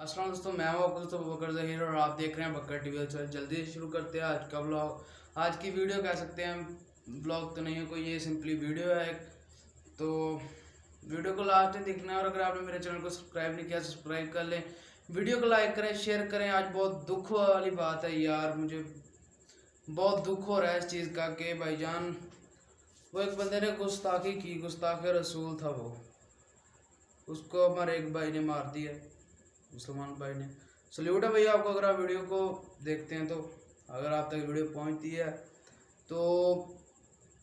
अस्सलाम दोस्तों, मैं हूं आपका दोस्तों बकर ज़हीर और आप देख रहे हैं बकर टीवी। चल जल्दी से शुरू करते हैं आज का ब्लॉग। आज की वीडियो कह सकते हैं, ब्लॉग तो नहीं है कोई, ये सिंपली वीडियो है। तो वीडियो को लास्ट तक देखना है और अगर आपने मेरे चैनल को सब्सक्राइब नहीं किया सब्सक्राइब कर लें, वीडियो को लाइक करें, शेयर करें। आज बहुत दुख वाली बात है यार, मुझे बहुत दुख हो रहा है इस चीज़ का कि भाईजान वो एक बंदे ने गुस्ताखी की, गुस्ताख रसूल था वो, उसको हमारे एक भाई ने मार दिया, मुसलमान भाई ने। सल्यूट है भैया आपको, अगर आप वीडियो को देखते हैं तो, अगर आप तक वीडियो पहुंचती है तो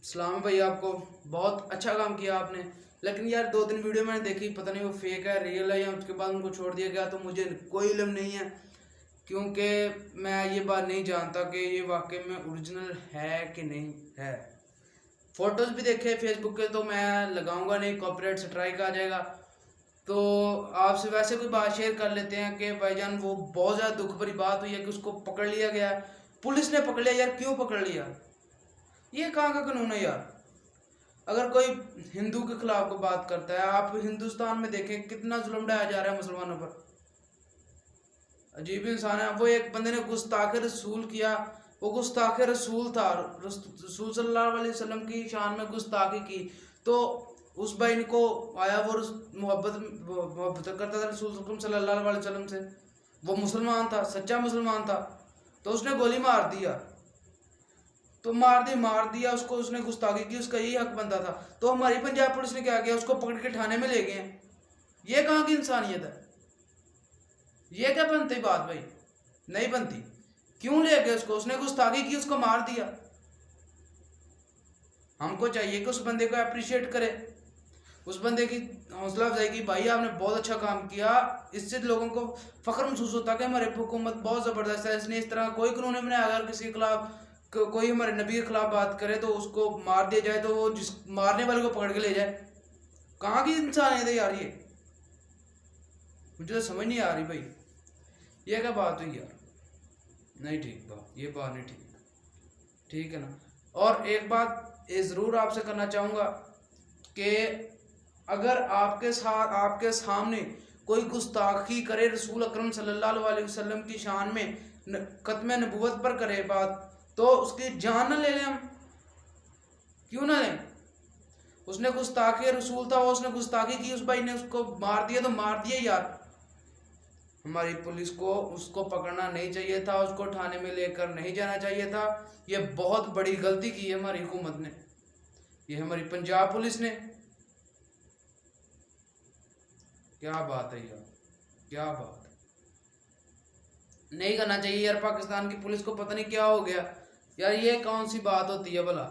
सलाम भैया आपको, बहुत अच्छा काम किया आपने। लेकिन यार 2-3 वीडियो मैंने देखी, पता नहीं वो फेक है रियल है या उसके बाद उनको छोड़ दिया गया, तो मुझे कोई इल्म नहीं है क्योंकि मैं ये बात नहीं जानता कि ये वाकई में ओरिजिनल है कि नहीं है। फोटोज़ भी देखे फेसबुक के, तो मैं लगाऊंगा नहीं, कॉपीराइट स्ट्राइक आ जाएगा। तो आपसे वैसे कोई बात शेयर कर लेते हैं कि भाईजान वो बहुत ज़्यादा दुख भरी बात हुई है कि उसको पकड़ लिया गया, पुलिस ने पकड़ लिया। यार क्यों पकड़ लिया? ये कहाँ का कानून है यार? अगर कोई हिंदू के खिलाफ को बात करता है, आप हिंदुस्तान में देखें कितना जुल्म ढाया जा रहा है मुसलमानों पर। अजीब इंसान है वो। एक बंदे ने गुस्ताख रसूल किया, वो गुस्ताख रसूल था, रसूल सल्लल्लाहु अलैहि वसल्लम की शान में गुस्ताखी की। तो उस भाई को आया, वो मोहब्बत करता था रसूल सल्लल्लाहु अलैहि वसल्लम से, वो मुसलमान था, सच्चा मुसलमान था, तो उसने गोली मार दिया। तो मार दिया उसको, उसने गुस्ताखी की, उसका यही हक बनता था। तो हमारी पंजाब पुलिस ने क्या किया, उसको पकड़ के थाने में ले गए। ये कहाँ की इंसानियत है? ये क्या बनती बात भाई? नहीं बनती। क्यों ले गए उसको? उसने गुस्ताखी की, उसको मार दिया। हमको चाहिए कि उस बंदे को अप्रिशिएट करे, उस बंदे की हौसला अफजाई की, भाई आपने बहुत अच्छा काम किया। इससे लोगों को फख्र महसूस होता है कि हमारी हुकूमत बहुत ज़बरदस्त है, इसने इस तरह कोई कानून नहीं बनाया। अगर किसी के खिलाफ कोई हमारे नबी के खिलाफ बात करे तो उसको मार दिया जाए, तो वो जिस मारने वाले को पकड़ के ले जाए। कहाँ की इंसानियत है यार ये? मुझे तो समझ नहीं आ रही भाई, ये क्या बात हुई यार? नहीं ठीक बात, ये बात नहीं ठीक, ठीक है ना। और एक बात ये ज़रूर आपसे करना चाहूँगा कि अगर आपके साथ आपके सामने कोई गुस्ताखी करे रसूल अकरम सल्लल्लाहु अलैहि वसल्लम की शान में, खत्म नबूवत पर करे बात, तो उसकी जान ना ले लें हम? क्यों ना लें? उसने गुस्ताखी रसूल था, वो उसने गुस्ताखी की, उस भाई ने उसको मार दिया, तो मार दिया यार। हमारी पुलिस को उसको पकड़ना नहीं चाहिए था, उसको थाने में लेकर नहीं जाना चाहिए था। ये बहुत बड़ी गलती की है हमारी हुकूमत ने, ये हमारी पंजाब पुलिस ने। क्या बात है यार, क्या बात है? नहीं करना चाहिए यार। पाकिस्तान की पुलिस को पता नहीं क्या हो गया यार, ये कौन सी बात होती है भला?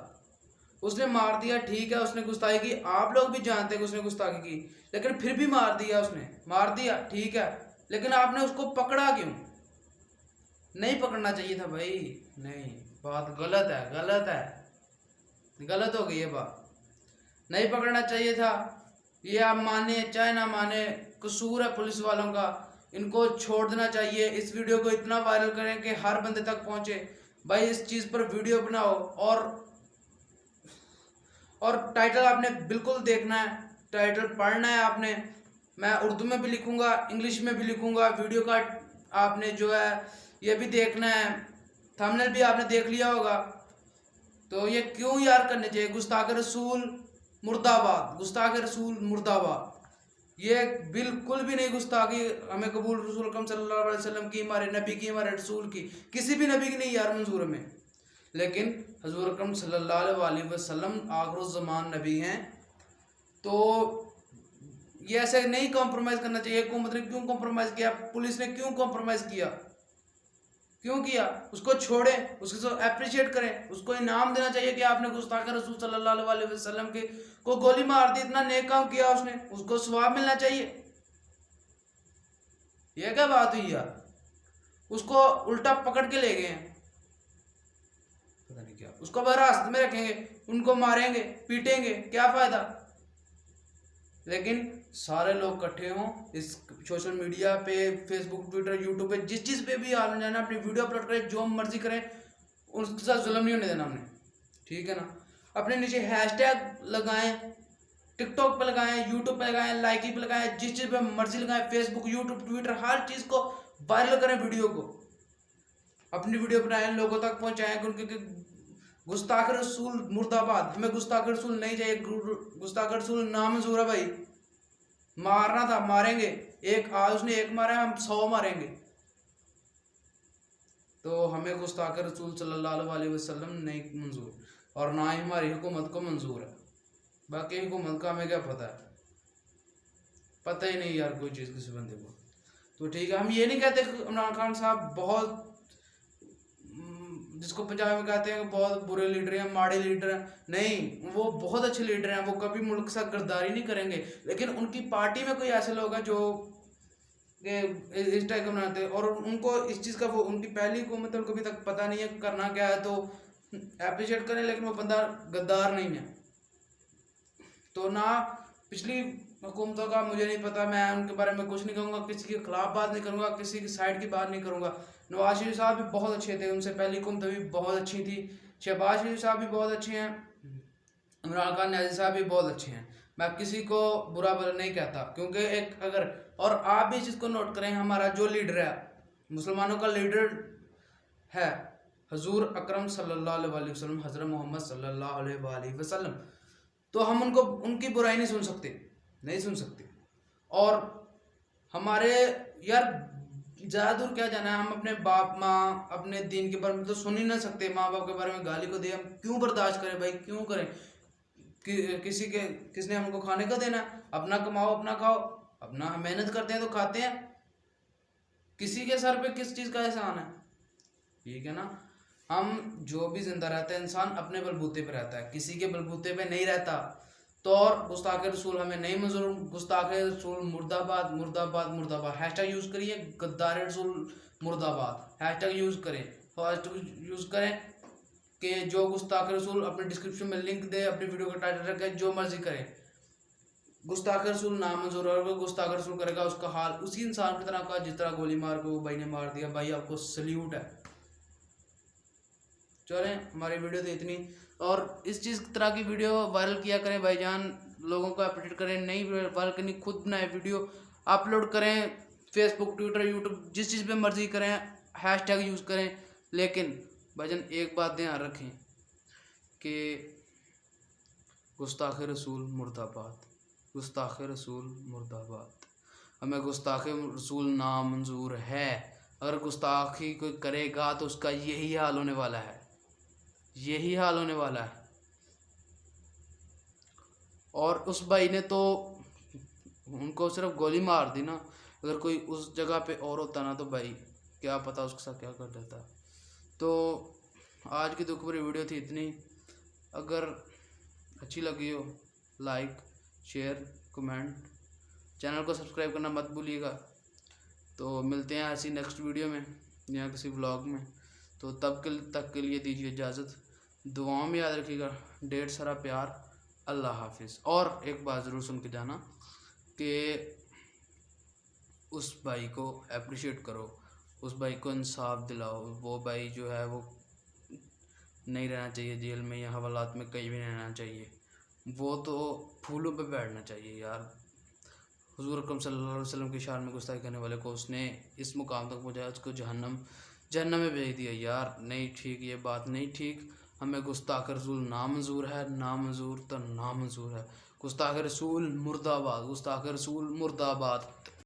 उसने मार दिया, ठीक है, उसने गुस्ताखी की, आप लोग भी जानते हैं कि उसने गुस्ताखी की, लेकिन फिर भी मार दिया। उसने मार दिया, ठीक है, लेकिन आपने उसको पकड़ा क्यों? नहीं पकड़ना चाहिए था भाई। नहीं, बात गलत है, गलत है, गलत हो गई है बात। नहीं पकड़ना चाहिए था। ये आप माने चाहे ना माने, कसूर है पुलिस वालों का, इनको छोड़ देना चाहिए। इस वीडियो को इतना वायरल करें कि हर बंदे तक पहुंचे। भाई इस चीज़ पर वीडियो बनाओ, और टाइटल आपने बिल्कुल देखना है, टाइटल पढ़ना है आपने। मैं उर्दू में भी लिखूंगा, इंग्लिश में भी लिखूंगा। वीडियो का आपने जो है ये भी देखना है, थंबनेल भी आपने देख लिया होगा। तो ये क्यों यार करने चाहिए? गुस्ताख रसूल मुर्दाबाद, गुस्ताख रसूल मुर्दाबाद। ये बिल्कुल भी नहीं गुस्ताखी हमें कबूल रसूल अकरम सल्लल्लाहु अलैहि वसल्लम की, हमारे नबी की, हमारे रसूल की, किसी भी नबी की नहीं यार मंजूर हमें। लेकिन हजूर अकरम सल्लल्लाहु अलैहि वसल्लम आखिरुज़्ज़मान नबी हैं, तो ये ऐसे नहीं कॉम्प्रोमाइज़ करना चाहिए। हुकूमत ने क्यों कॉम्प्रोमाइज़ किया? पुलिस ने क्यों कॉम्प्रोमाइज़ किया? क्यों किया? उसको छोड़े, उसको अप्रिशिएट करें, उसको इनाम देना चाहिए कि आपने गुस्ताख रसूल सल्लल्लाहु अलैहि वसल्लम के को गोली मार दी, इतना नेक काम किया उसने, उसको सवाब मिलना चाहिए। ये क्या बात हुई यार? उसको उल्टा पकड़ के ले गए हैं, पता नहीं क्या, उसको हिरासत में रखेंगे, उनको मारेंगे पीटेंगे, क्या फायदा? लेकिन सारे लोग इकट्ठे हों इस सोशल मीडिया पे, फेसबुक, ट्विटर, यूट्यूब पे, जिस चीज़ पे भी आपने जाना, अपनी वीडियो अपलोड करें, जो मर्जी करें, उसके साथ जुल्म नहीं होने देना हमने, ठीक है ना। अपने नीचे हैशटैग लगाएं, टिकटॉक पे लगाएं, यूट्यूब पे लगाएं, लाइकी पे लगाएं, जिस चीज़ पे मर्जी लगाएं, फेसबुक, यूट्यूब, ट्विटर, हर चीज़ को वायरल करें, वीडियो को अपनी वीडियो बनाएं, लोगों तक पहुंचाएं। क्योंकि गुस्ताख रसूल मुर्दाबाद, हमें गुस्ताख रसूल नहीं चाहिए, गुस्ताख रसूल नामंजूर है भाई। मारना था मारेंगे, एक आज उसने एक मारा, हम 100 मारेंगे। तो हमें गुस्ताख रसूल सल्लल्लाहु अलैहि वसल्लम नहीं मंजूर, और ना ही हमारी हुकूमत को मंजूर है। बाकी हुकूमत का हमें क्या पता है, पता ही नहीं यार कोई चीज़ किसी बंदे को। तो ठीक है, हम ये नहीं कहते इमरान खान साहब बहुत जिसको पंजाब में कहते हैं बहुत बुरे लीडर हैं, माड़े लीडर हैं, नहीं, वो बहुत अच्छे लीडर हैं। वो कभी मुल्क के साथ गद्दारी नहीं करेंगे, लेकिन उनकी पार्टी में कोई ऐसे लोग हैं जो इस टाइप का बनाते हैं, और उनको इस चीज़ का, वो उनकी पहली हुकूमत है, उनको अभी तक पता नहीं है करना क्या है, तो अप्रिशिएट करें, लेकिन वो बंदा गद्दार नहीं है। तो ना पिछली हुकूमतों का मुझे नहीं पता, मैं उनके बारे में कुछ नहीं कहूँगा, किसी के खिलाफ बात नहीं करूँगा, किसी की साइड की बात नहीं करूँगा। नवाज शरीफ साहब भी बहुत अच्छे थे, उनसे पहली हुकूमत भी बहुत अच्छी थी। शहबाज शरीफ साहब भी बहुत अच्छे हैं, इमरान खान न्याजी साहब भी बहुत अच्छे हैं। मैं किसी को बुरा भला नहीं कहता, क्योंकि एक अगर, और आप भी इस चीज़ को नोट करें, हमारा जो लीडर है, मुसलमानों का लीडर है हजूर अकरम सल्लल्लाहु अलैहि वसल्लम, हज़रत मोहम्मद सल्लल्लाहु अलैहि वसल्लम, तो हम उनको, उनकी बुराई नहीं सुन सकते, नहीं सुन सकते। और हमारे यार ज़्यादा दूर क्या जाना है, हम अपने बाप माँ, अपने दीन के बारे में तो सुन ही ना सकते, माँ बाप के बारे में गाली को दे, हम क्यों बर्दाश्त करें भाई, क्यों करें? किसने हमको खाने को देना है? अपना कमाओ, अपना खाओ, अपना मेहनत करते हैं तो खाते हैं, किसी के सर पे किस चीज़ का एहसान है? ठीक है ना। हम जो भी जिंदा रहता है, इंसान अपने बलबूते पे रहता है, किसी के बलबूते पे नहीं रहता। तो और गुस्ताख रसूल हमें नहीं मंजूर, गुस्ताख रसूल मुर्दाबाद, मुर्दाबाद, मुर्दाबाद। हैशटैग यूज़ करिए, गद्दार रसूल मुर्दाबाद, हैशटैग यूज़ करें, हैशटैग यूज़ करें कि जो गुस्ताख रसूल अपने डिस्क्रिप्शन में लिंक दे, अपनी वीडियो का टाइटल रखे, जो मर्जी करे, गुस्ताख रसूल नामंजूर है। गुस्ताख रसूल करेगा, उसका हाल उसी इंसान की तरह का जिस तरह गोली मार के वो भाई ने मार दिया। भाई आपको सल्यूट है। चलें, हमारी वीडियो तो इतनी, और इस चीज़ तरह की वीडियो वायरल किया करें भाईजान, लोगों को अप्डेट करें, नहीं वायरल करनी, खुद बनाए वीडियो अपलोड करें, फेसबुक, ट्विटर, यूट्यूब, जिस चीज़ पे मर्जी करें, हैशटैग यूज़ करें। लेकिन भाईजान एक बात ध्यान रखें कि गुस्ताख रसूल मुर्दाबाद, गुस्ताख रसूल मुर्दाबाद। हमें गुस्ताख रसूल नामंजूर है। अगर गुस्ताखी कोई करेगा तो उसका यही हाल होने वाला है, यही हाल होने वाला है। और उस भाई ने तो उनको सिर्फ गोली मार दी ना, अगर कोई उस जगह पे और होता ना, तो भाई क्या पता उसके साथ क्या कर देता। तो आज की दुख भरी वीडियो थी इतनी। अगर अच्छी लगी हो, लाइक, शेयर, कमेंट, चैनल को सब्सक्राइब करना मत भूलिएगा। तो मिलते हैं ऐसी नेक्स्ट वीडियो में या किसी व्लॉग में। तो तब तक के लिए दीजिए इजाज़त, दुआओं में याद रखिएगा, ढेर सारा प्यार, अल्लाह हाफिज़। और एक बात ज़रूर सुन के जाना कि उस भाई को अप्रिशिएट करो, उस भाई को इंसाफ दिलाओ। वो भाई जो है वो नहीं रहना चाहिए जेल में या हवालात में, कहीं भी नहीं रहना चाहिए, वो तो फूलों पे बैठना चाहिए यार। हुज़ूर अकरम सल्लल्लाहु अलैहि वसल्लम की शान में गुस्ताखी करने वाले को उसने इस मुकाम तक पहुँचाया, उसको जहन्नम में भेज दिया यार। नहीं ठीक, ये बात नहीं ठीक। हमें गुस्ताख रसूल नामंजूर है, नामंजूर तो नामंजूर है। गुस्ताख रसूल मुर्दाबाद, गुस्ताख रसूल मुर्दाबाद।